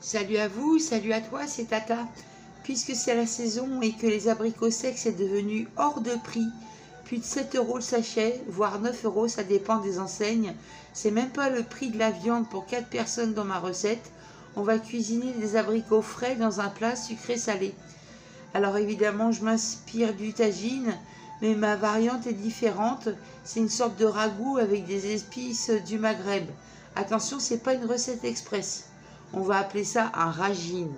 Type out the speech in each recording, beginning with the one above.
Salut à vous, salut à toi, c'est Tata. Puisque c'est la saison et que les abricots secs c'est devenu hors de prix, plus de 7 € le sachet, voire 9 €, ça dépend des enseignes. C'est même pas le prix de la viande pour 4 personnes dans ma recette. On va cuisiner des abricots frais dans un plat sucré-salé. Alors évidemment, je m'inspire du tagine, mais ma variante est différente. C'est une sorte de ragoût avec des épices du Maghreb. Attention, c'est pas une recette express. On va appeler ça un ragine.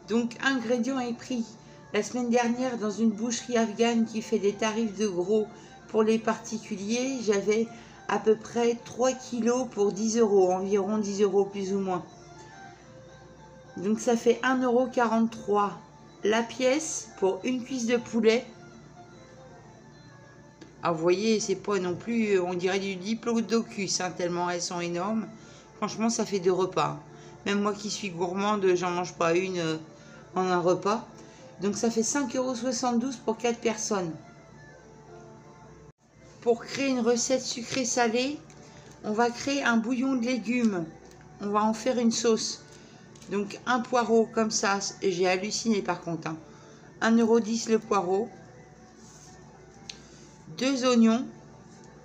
Donc, ingrédients et prix. La semaine dernière, dans une boucherie afghane qui fait des tarifs de gros pour les particuliers, j'avais à peu près 3 kilos pour 10 €, environ 10 € plus ou moins. Donc ça fait 1,43 € la pièce pour une cuisse de poulet. Ah, vous voyez, c'est pas non plus, on dirait du diplodocus, hein, tellement elles sont énormes. Franchement, ça fait 2 repas. Même moi qui suis gourmande, j'en mange pas une en un repas. Donc ça fait 5,72 € pour 4 personnes. Pour créer une recette sucrée-salée, on va créer un bouillon de légumes. On va en faire une sauce. Donc un poireau comme ça, j'ai halluciné par contre. 1,10 € le poireau. 2 oignons.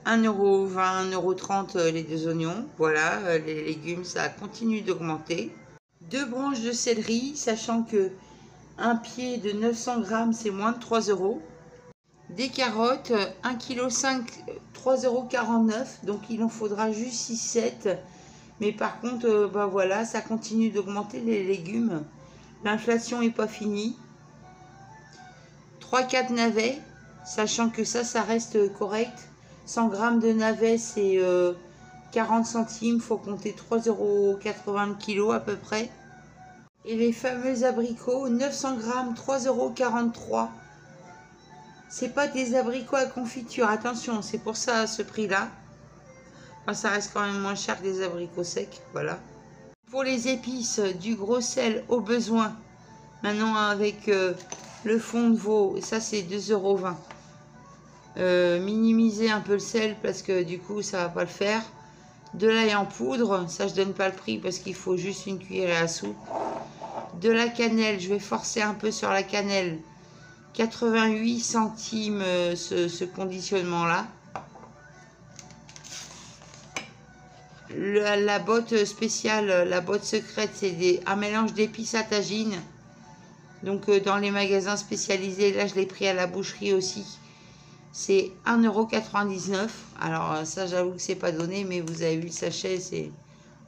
1,20 €, 1,30 € les 2 oignons. Voilà, les légumes, ça continue d'augmenter. 2 branches de céleri, sachant que un pied de 900 grammes, c'est moins de 3 €. Des carottes, 1,5 kg, 3,49 €. Donc il en faudra juste 6-7. Mais par contre, bah voilà, ça continue d'augmenter les légumes. L'inflation n'est pas finie. 3-4 navets, sachant que ça reste correct. 100 grammes de navets, c'est 40 centimes. Il faut compter 3,80 € le kilo à peu près. Et les fameux abricots, 900 grammes, 3,43 €. C'est pas des abricots à confiture, attention, c'est pour ça à ce prix-là. Enfin, ça reste quand même moins cher que des abricots secs, voilà. Pour les épices, du gros sel au besoin. Maintenant avec le fond de veau, ça c'est 2,20 €. Minimiser un peu le sel parce que du coup ça va pas le faire. De l'ail en poudre, ça je donne pas le prix parce qu'il faut juste une cuillerée à soupe. De la cannelle, je vais forcer un peu sur la cannelle. 88 centimes ce conditionnement là. La botte spéciale, la botte secrète, c'est un mélange d'épices à tagine. Donc dans les magasins spécialisés, là je l'ai pris à la boucherie aussi. C'est 1,99 €. Alors ça j'avoue que c'est pas donné, mais vous avez vu le sachet, c'est...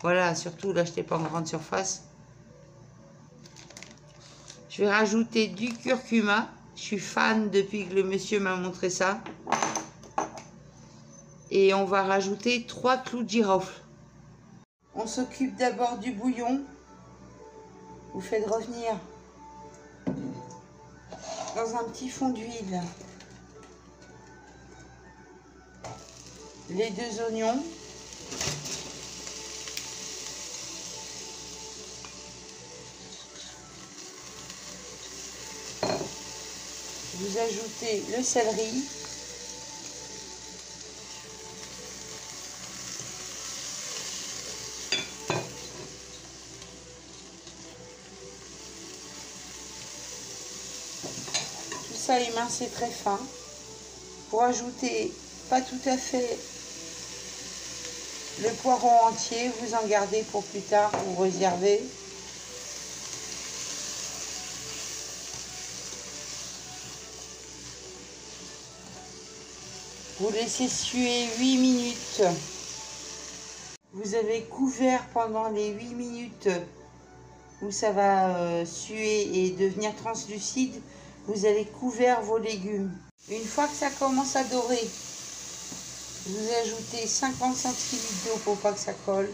Voilà, surtout l'achetez pas en grande surface. Je vais rajouter du curcuma. Je suis fan depuis que le monsieur m'a montré ça. Et on va rajouter 3 clous de girofle. On s'occupe d'abord du bouillon. Vous faites revenir dans un petit fond d'huile les 2 oignons. Vous ajoutez le céleri. Tout ça émincé très fin. Pour ajouter pas tout à fait le poireau entier, vous en gardez pour plus tard, vous réservez. Vous laissez suer 8 minutes. Vous avez couvert pendant les 8 minutes où ça va suer et devenir translucide. Vous avez couvert vos légumes. Une fois que ça commence à dorer, vous ajoutez 50 centilitres d'eau pour pas que ça colle.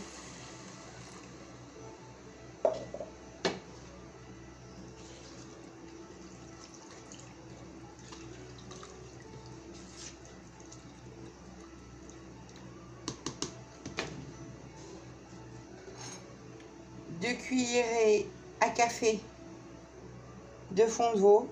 Deux cuillerées à café de fond de veau.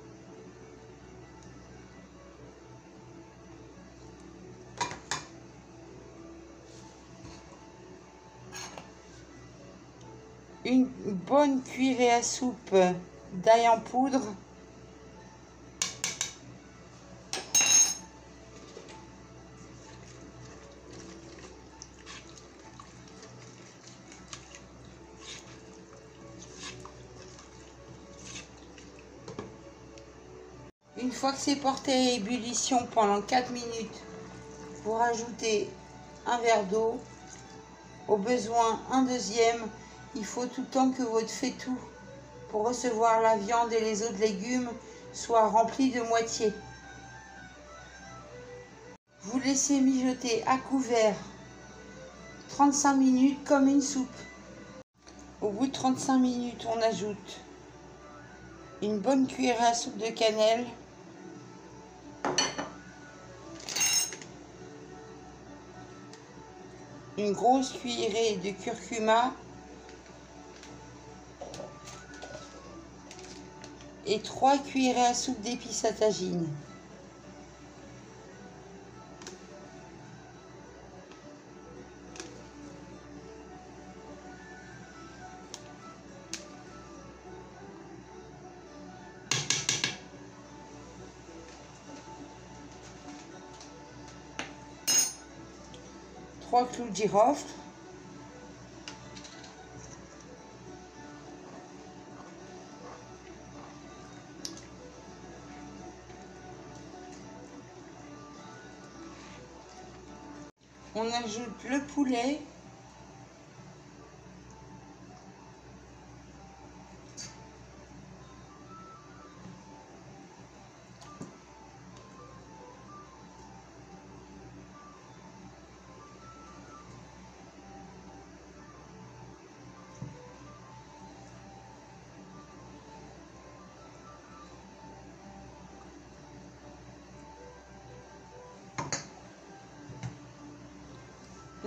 une bonne cuillerée à soupe d'ail en poudre. Une fois que c'est porté à ébullition pendant 4 minutes, vous rajoutez un verre d'eau. Au besoin, un deuxième. Il faut tout le temps que votre faitout pour recevoir la viande et les autres légumes soit rempli de moitié. Vous laissez mijoter à couvert 35 minutes comme une soupe. Au bout de 35 minutes, on ajoute une bonne cuillerée à soupe de cannelle, une grosse cuillerée de curcuma et 3 cuillerées à soupe d'épices à tagine. Trois clous de girofle. On ajoute le poulet.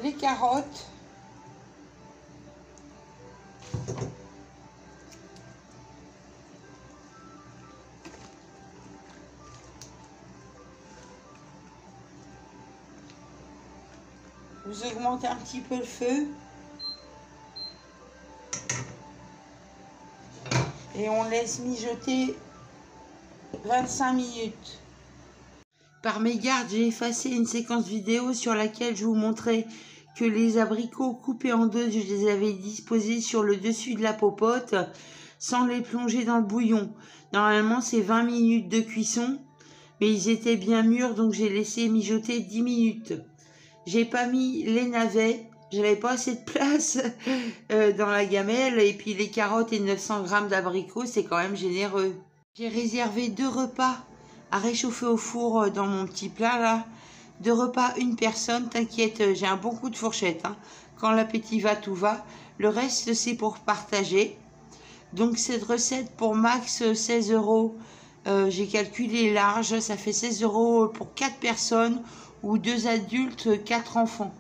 Les carottes, vous augmentez un petit peu le feu et on laisse mijoter 25 minutes. Par mégarde, j'ai effacé une séquence vidéo sur laquelle je vous montrais que les abricots coupés en deux, je les avais disposés sur le dessus de la popote sans les plonger dans le bouillon. Normalement, c'est 20 minutes de cuisson, mais ils étaient bien mûrs, donc j'ai laissé mijoter 10 minutes. J'ai pas mis les navets, j'avais pas assez de place dans la gamelle, et puis les carottes et 900 g d'abricots, c'est quand même généreux. J'ai réservé 2 repas à réchauffer au four dans mon petit plat là. 2 repas, une personne, t'inquiète, j'ai un bon coup de fourchette. Hein. Quand l'appétit va, tout va. Le reste, c'est pour partager. Donc cette recette pour max 16 €, j'ai calculé large, ça fait 16 € pour 4 personnes ou 2 adultes, 4 enfants.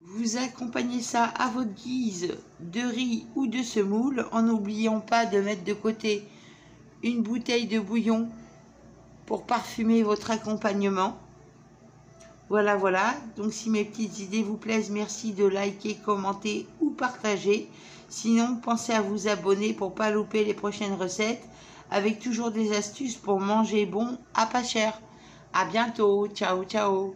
Vous accompagnez ça à votre guise de riz ou de semoule en n'oubliant pas de mettre de côté une bouteille de bouillon pour parfumer votre accompagnement. Voilà, voilà. Donc si mes petites idées vous plaisent, merci de liker, commenter ou partager. Sinon, pensez à vous abonner pour ne pas louper les prochaines recettes, avec toujours des astuces pour manger bon à pas cher. À bientôt. Ciao, ciao.